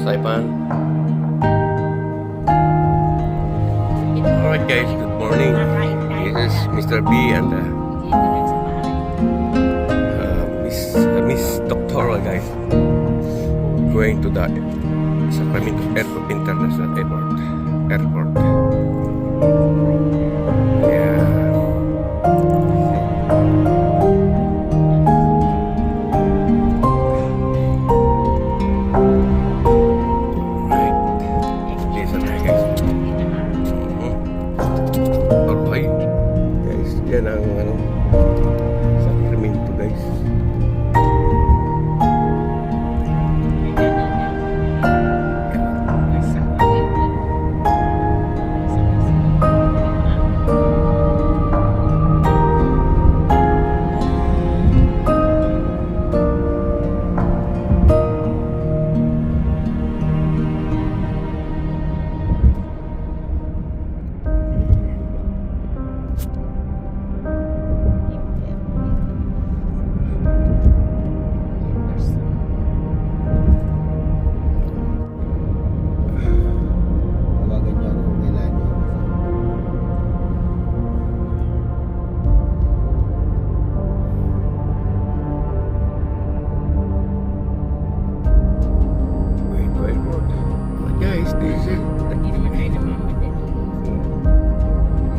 Saipan. Alright guys, good morning. This is Mr. B and Miss Doctora guys. Going to the Sacramento Airport International Airport. Yeah. Yan ang Sacramento guys.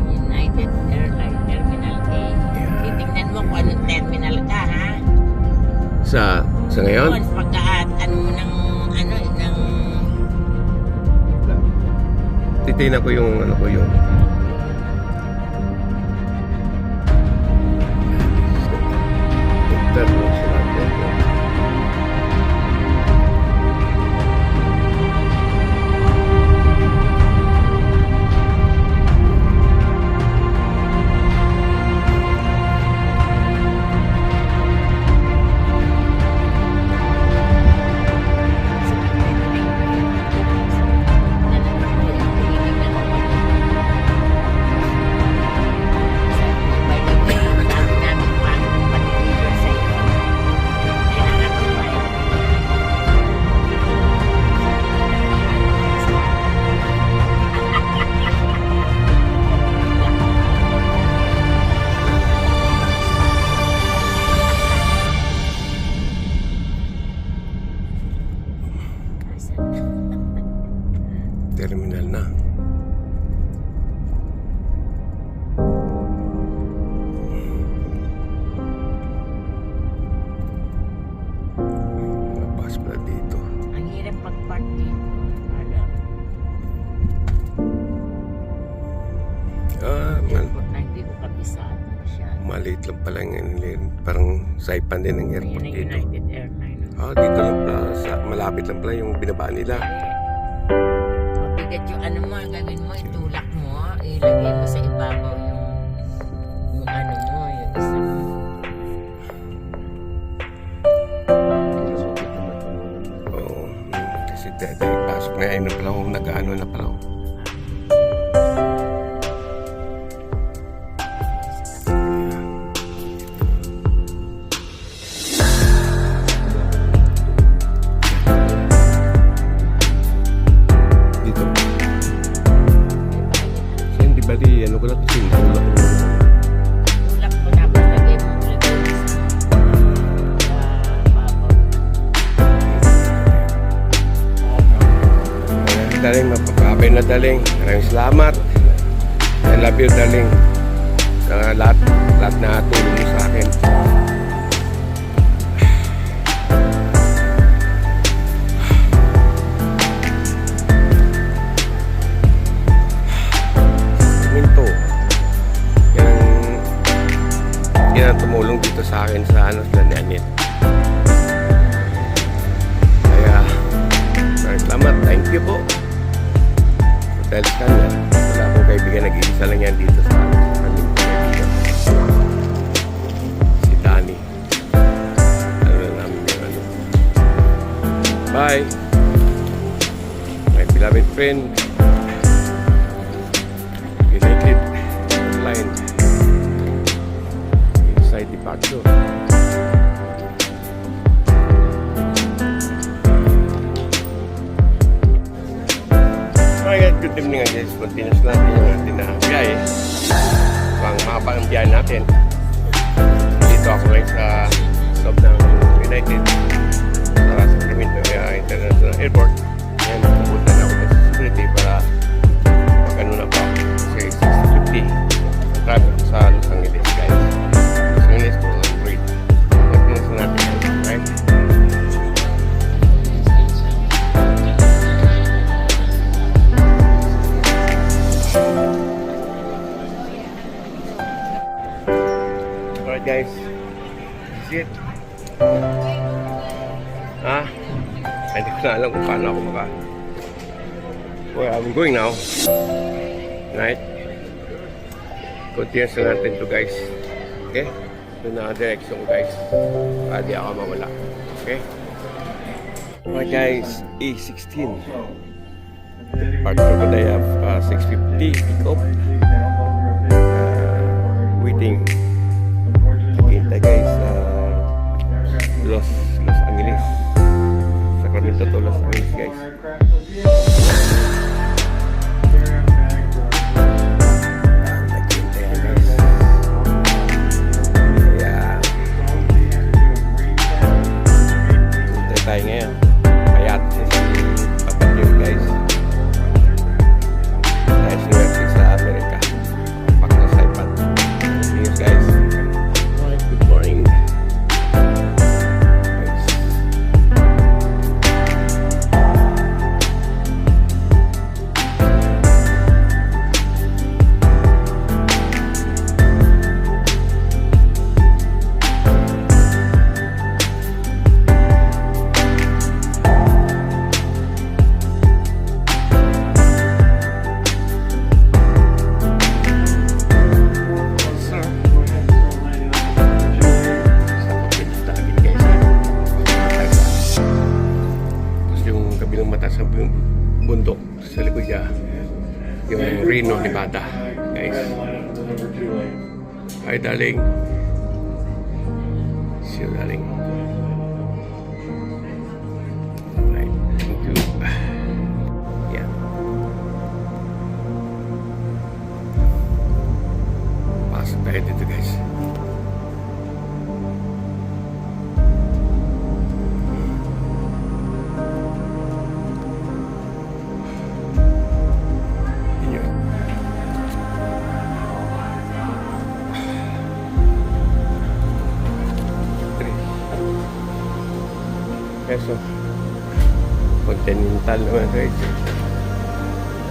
United Airlines Terminal A. Titingnan mo kung anong terminal ka, ha? Sa ngayon? Doon, pagkaat, ng Titignan ko yung yung terminal na. Labas pala dito. ang hirap pag-park dito. Alam. Airport na hindi ko kabisado masyado. Maliit lang pala yung parang Saipan din ang airport Yan ang dito. United Airlines. Dito lang pala, malapit lang pala yung binaba nila. Mabigat yung gagawin mo, itulak mo, ilagay mo sa ibabaw yung yung isa mo. Oo. Kasi dahil pasok na yun na pala kung nag-ano na pala. Bali, ko lang kasi tulak mo. Tulak mo tapos lagay mo sa babaw. Daling, mapapabay na daling. Maraming salamat. I love you daling. Sa lahat na tulong mo sa akin. Yan ang tumulong dito sa akin sa sa Nanit. Kaya maraming salamat, thank you po. Dahil sa kanya, wala akong kaibigan, nag-iisa lang yan dito sa kanyang kaibigan. Si Danny. Ano na namin yung Bye! My beloved friend. United Airlines. Inside departure. good evening guys. Continuous natin yung ating na biyahe. Pang mahaba ang biyahe natin. Dito ako ngayon sa loob ng United sa Sacramento International Airport. Ngayon, pupunta na ako sa security para mag-ano na pa kasi 6:50 ang traffic sa Los Angeles guys. Los Angeles ko lang great. Continuous natin guys. Right? Alright guys, this is it. Hindi ko na alam kung paano ako Well, I'm going now. Right? Continuous na natin to guys. Okay? Ito na ang direction guys. Para di ako mawala. Okay? Alright guys, A16. Part ko na I have 6:50 pick up. Waiting. Hintay guys Los Angeles. Sacramento to Los Angeles guys. Naghihintay na guys. Kaya hintay tayo ngayon. Payat si Papatyo guys. Dahil sinuwerte sa Amerika. Pakta sa iPad. Thank you guys. Alright, good morning. Bundok sa likod niya yung Reno, Nevada guys. Hi darling, see you darling. Alright, thank you. Yeah, pasok tayo dito guys. Peso continental naman guys,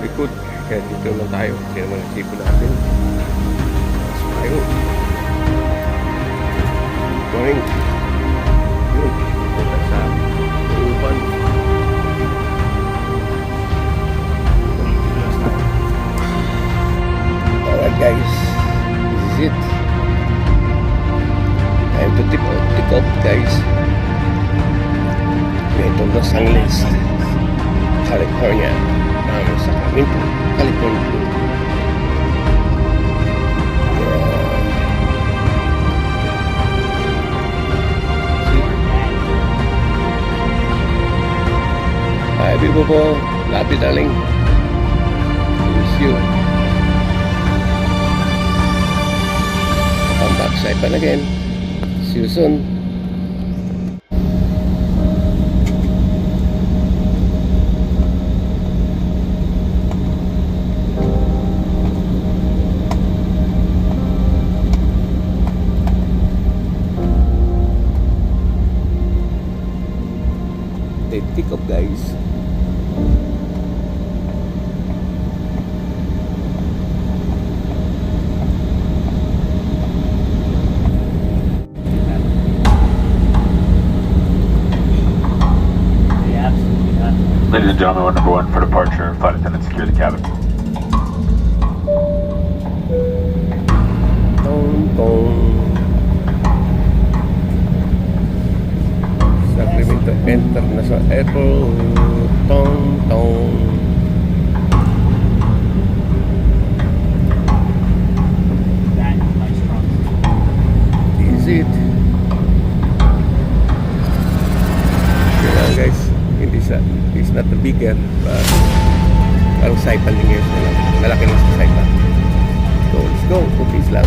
likod kaya dito naman tayo kasi naman nasipo natin. So tayo morning yun punta sa upan. Alright guys, this is it. Time to take off guys. Ito Los Angeles, California, Sacramento, California. Hi people po, love you darling. Miss you. Come back sa iPad again. See you soon. Pick up guys. Ladies and gentlemen, we're number one for departure. Flight attendants secure the cabin. Sacramento International Airport. Tong tong. Is it? Guys, it's not the bigger, but Parang Saipan din ngayon sila. Malaki lang sa Saipan. So, let's go. 2 piece lang.